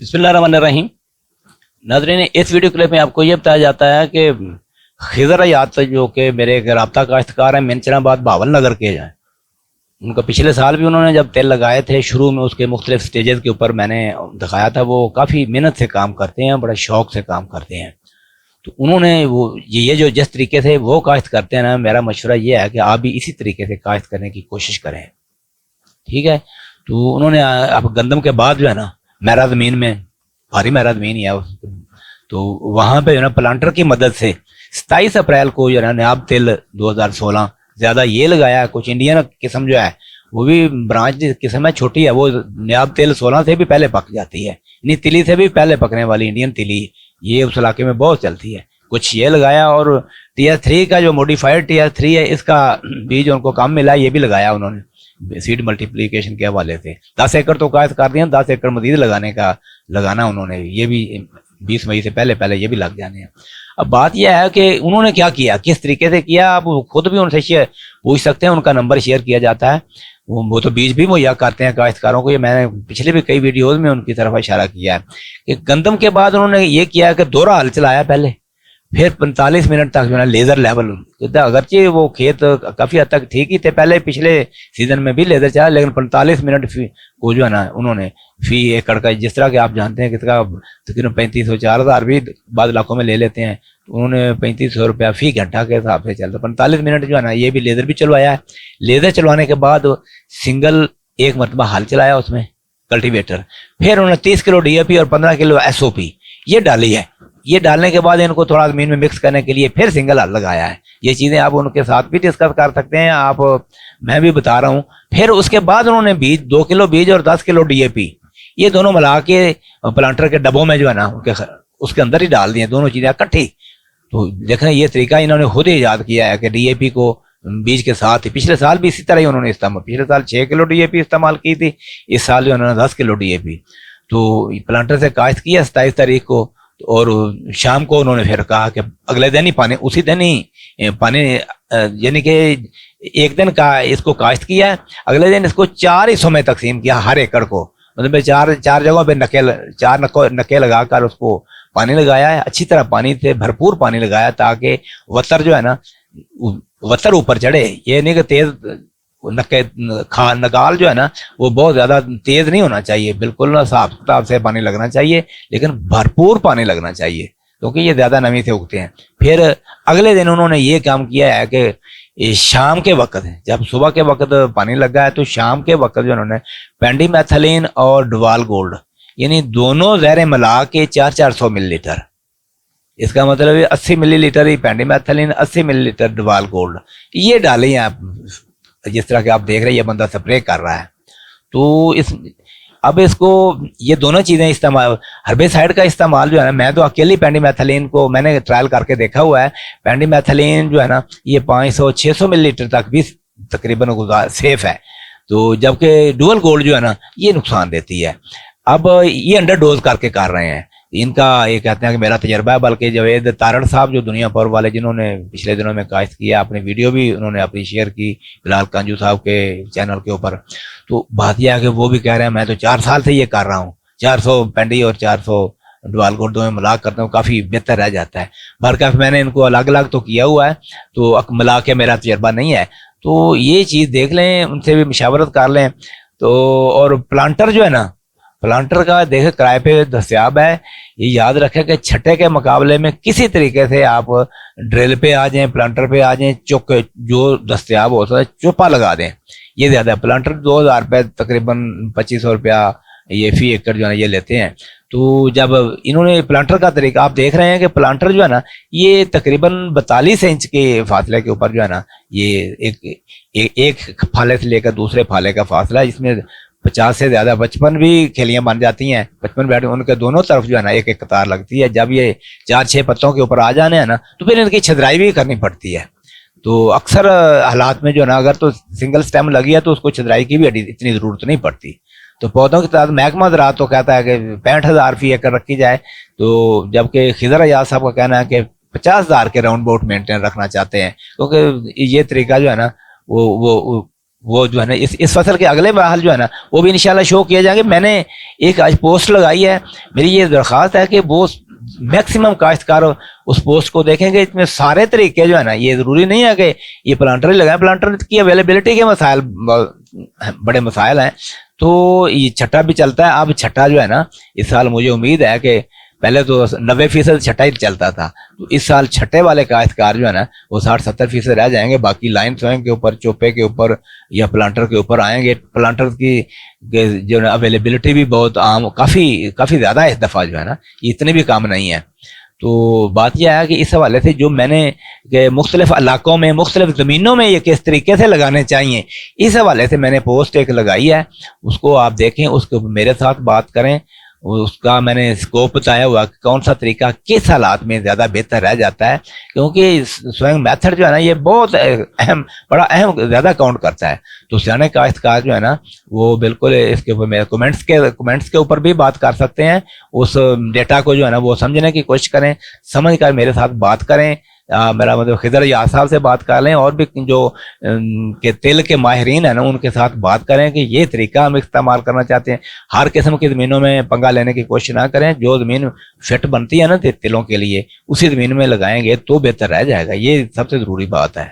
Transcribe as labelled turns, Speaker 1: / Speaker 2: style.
Speaker 1: बिस्मिल्लाहिर्रहमानिर्रहीम। नाज़रीन, इस वीडियो क्लिप में आपको ये बताया जाता है कि खिज़र हयात जो कि मेरे एक राब्ता काश्तकार हैं मेंचनाबाद भावल नगर के हैं, उनका पिछले साल भी उन्होंने जब तेल लगाए थे शुरू में उसके मुख्तलिफ स्टेजेस के ऊपर मैंने दिखाया था। वो काफ़ी मेहनत से काम करते हैं, बड़े शौक से काम करते हैं। तो उन्होंने वो ये जो जिस तरीके से वो काश्त करते हैं ना, मेरा मशवरा ये है कि आप भी इसी तरीके से काश्त करने की कोशिश करें। ठीक है। तो उन्होंने अब गंदम के बाद जो है ना, मेरा ज़मीन में भारी मेरा ज़मीन ही है, तो वहाँ पे जो है ना प्लांटर की मदद से 27 अप्रैल को जो है ना नयाब तेल 2016 ज़्यादा ये लगाया। कुछ इंडियन किस्म जो है वो भी ब्रांच किस्म है, छोटी है, वो नयाब तेल 16 से भी पहले पक जाती है, यानी तिली से भी पहले पकने वाली इंडियन तिली ये उस इलाके में बहुत चलती है। कुछ ये लगाया और TS3 का जो मॉडिफाइड TS3 है इसका बीज उनको कम मिला, ये भी लगाया उन्होंने सीड मल्टीप्लिकेशन के हवाले से। 10 एकड़ तो काश्त कर दिया, 10 एकड़ मजीद लगाना उन्होंने, ये भी 20 मई से पहले ये भी लग जाने हैं। अब बात यह है कि उन्होंने क्या किया, किस तरीके से किया, आप खुद भी उनसे पूछ सकते हैं, उनका नंबर शेयर किया जाता है। वो तो बीज भी मुहैया करते हैं काश्तकारों को। ये मैंने पिछले भी कई वीडियोज में उनकी तरफ इशारा किया है कि गंदम के बाद उन्होंने ये किया कि दोहरा हल चलाया पहले, फिर 45 मिनट तक जो है लेजर लेवल, अगरचे वो खेत काफी हद तक ठीक ही थे पहले, पिछले सीजन में भी लेजर चला, लेकिन 45 मिनट को जो है ना उन्होंने फी एकड़ का, जिस तरह के आप जानते हैं किसका तकरीबन 3500 4000 भी बाद इलाकों में ले लेते हैं, तो उन्होंने 3500 रुपया फी घंटा के हिसाब से चलता। 45 मिनट जो है ना ये भी लेजर भी चलवाया है। लेजर चलवाने के बाद सिंगल एक मरतबा हल चलाया उसमें कल्टीवेटर, फिर उन्होंने 30 किलो DAP और 15 किलो SOP ये डाली है। ये डालने के बाद इनको थोड़ा जमीन में मिक्स करने के लिए फिर सिंगल हल लगाया है। ये चीज़ें आप उनके साथ भी डिस्कस कर सकते हैं, आप मैं भी बता रहा हूँ। फिर उसके बाद उन्होंने बीज 2 किलो बीज और 10 किलो DAP ये दोनों मिला के प्लांटर के डब्बों में जो है ना उसके अंदर ही डाल दिए, दोनों चीज़ें इकट्ठी। तो देखें ये तरीका इन्होंने खुद ही ईजाद किया है कि DAP को बीज के साथ ही, पिछले साल भी इसी तरह ही उन्होंने इस्तेमाल, पिछले साल 6 किलो DAP इस्तेमाल की थी, इस साल जो उन्होंने 10 किलो DAP। तो प्लांटर से काश्त किया 27 तारीख को, और शाम को उन्होंने फिर कहा कि अगले दिन ही पानी, उसी दिन ही पानी, यानी कि एक दिन का इसको काश्त किया है, अगले दिन इसको 4 हिस्सों में तकसीम किया हर एकड़ को, मतलब चार जगहों पे नके लगाकर उसको पानी लगाया है। अच्छी तरह पानी से भरपूर पानी लगाया ताकि वतर जो है ना वतर ऊपर चढ़े। ये नहीं कि तेज नगाल जो है ना वो बहुत ज्यादा तेज नहीं होना चाहिए, बिल्कुल ना साफ किताब से पानी लगना चाहिए, लेकिन भरपूर पानी लगना चाहिए क्योंकि ये ज्यादा नमी से उगते हैं। फिर अगले दिन उन्होंने ये काम किया है कि शाम के वक्त, जब सुबह के वक्त पानी लगा है तो शाम के वक्त जो उन्होंने पेंडीमेथलिन और डुवाल गोल्ड यानी दोनों जहरें मिला के 400 मिलीलीटर, इसका मतलब 80 मिलीलीटर ही पेंडीमेथलिन, 80 मिलीलीटर डुवाल गोल्ड ये डाले हैं आप, जिस तरह के आप देख रहे हैं ये बंदा स्प्रे कर रहा है। तो अब इसको ये दोनों चीज़ें इस्तेमाल, हर्बिसाइड का इस्तेमाल जो है ना, मैं तो अकेली पेंडीमेथलिन को मैंने ट्रायल करके देखा हुआ है। पेंडीमेथलिन जो है ना ये 500-600 मिलीलीटर तक भी तकरीबन सेफ है, तो जबकि डुअल गोल्ड जो है ना ये नुकसान देती है। अब ये अंडर डोज करके कर रहे हैं, इनका ये कहते हैं कि मेरा तजर्बा है, बल्कि जवेद तारड़ साहब जो दुनिया भर वाले जिन्होंने पिछले दिनों में काश्त किया, अपनी वीडियो भी उन्होंने अपनी शेयर की बिलाल कांजू साहब के चैनल के ऊपर, तो बात यह है कि वो भी कह रहे हैं मैं तो 4 साल से ये कर रहा हूँ, 400 पेंडी और 400 डुवाल गोल्ड में मिला करता हूँ, काफ़ी बेहतर रह जाता है। बरकफ मैंने इनको अलग अलग तो किया हुआ है, तो मिला के मेरा तजर्बा नहीं है, तो ये चीज़ देख लें, उनसे भी मशावरत कर लें। तो और प्लांटर जो है ना, प्लांटर का देखे किराए पे दस्तियाब है। ये याद रखें कि छठे के मुकाबले में किसी तरीके से आप ड्रिल पे आ जाएं, प्लांटर पे आ जाएं, चुक जो दस्तियाब हो सकता है चुपा लगा दें, ये ज़्यादा है। प्लांटर 2000 रुपये तकरीबन 2500 रुपया ये फी एकड़ जो है ये लेते हैं। तो जब इन्होंने प्लांटर का तरीका आप देख रहे हैं कि प्लांटर जो है ना ये तकरीबन 42 इंच के फासले के ऊपर जो है ना ये एक फाले से लेकर दूसरे फाले का फासला है, इसमें 50 से ज्यादा 55 भी खेलियां बन जाती हैं, 55 बैट उनके दोनों तरफ जो है ना एक एक कतार लगती है। जब ये 4-6 पत्तों के ऊपर आ जाने हैं ना तो फिर इनकी छदराई भी करनी पड़ती है। तो अक्सर हालात में जो है ना अगर तो सिंगल स्टेम लगी है तो उसको छदराई की भी इतनी जरूरत नहीं पड़ती। तो पौधों की तादाद महकमा ज़राअत तो कहता है कि 65,000 फी एकड़ रखी जाए, तो जबकि खिज़र हयात साहब का कहना है कि 50,000 के राउंड अबाउट मेंटेन रखना चाहते हैं, क्योंकि ये तरीका जो है ना वो وہ جو ہے نا اس فصل کے اگلے مراحل جو ہے نا وہ بھی انشاءاللہ شو کیے جائیں گے. میں نے ایک آج پوسٹ لگائی ہے, میری یہ درخواست ہے کہ وہ میکسیمم کاشتکار اس پوسٹ کو دیکھیں گے. اس میں سارے طریقے جو ہے نا, یہ ضروری نہیں ہے کہ یہ پلانٹر ہی لگائیں, پلانٹر کی اویلیبلٹی کے مسائل بڑے مسائل ہیں. تو یہ چھٹا بھی چلتا ہے. اب چھٹا جو ہے نا اس سال مجھے امید ہے کہ پہلے تو 90% چھٹا ہی چلتا تھا, تو اس سال چھٹے والے کاشتکار جو ہے نا وہ 60-70% رہ جائیں گے, باقی لائن سوئنگ کے اوپر, چوپے کے اوپر یا پلانٹر کے اوپر آئیں گے. پلانٹر کی جو ہے اویلیبلٹی بھی بہت عام, کافی زیادہ ہے اس دفعہ جو ہے نا, اتنے بھی کام نہیں ہے. تو بات یہ ہے کہ اس حوالے سے جو میں نے کہ مختلف علاقوں میں مختلف زمینوں میں یہ کس طریقے سے لگانے چاہیے, اس حوالے سے میں نے پوسٹ ایک لگائی ہے, اس کو آپ دیکھیں, اس کو میرے ساتھ بات کریں. اس کا میں نے اسکوپ بتایا ہوا کہ کون سا طریقہ کس حالات میں زیادہ بہتر رہ جاتا ہے, کیونکہ سوئنگ میتھڈ جو ہے نا یہ بہت اہم, بڑا اہم زیادہ کاؤنٹ کرتا ہے. تو سیانے کاشتکار جو ہے نا وہ بالکل اس کے اوپر کمنٹس کے اوپر بھی بات کر سکتے ہیں. اس ڈیٹا کو جو ہے نا وہ سمجھنے کی کوشش کریں, سمجھ کر میرے ساتھ بات کریں. میرا مطلب خضر یار صاحب سے بات کر لیں, اور بھی جو کہ تیل کے ماہرین ہیں نا ان کے ساتھ بات کریں کہ یہ طریقہ ہم استعمال کرنا چاہتے ہیں. ہر قسم کی زمینوں میں پنگا لینے کی کوشش نہ کریں, جو زمین فٹ بنتی ہے نا تیلوں کے لیے اسی زمین میں لگائیں گے تو بہتر رہ جائے گا. یہ سب سے ضروری بات ہے.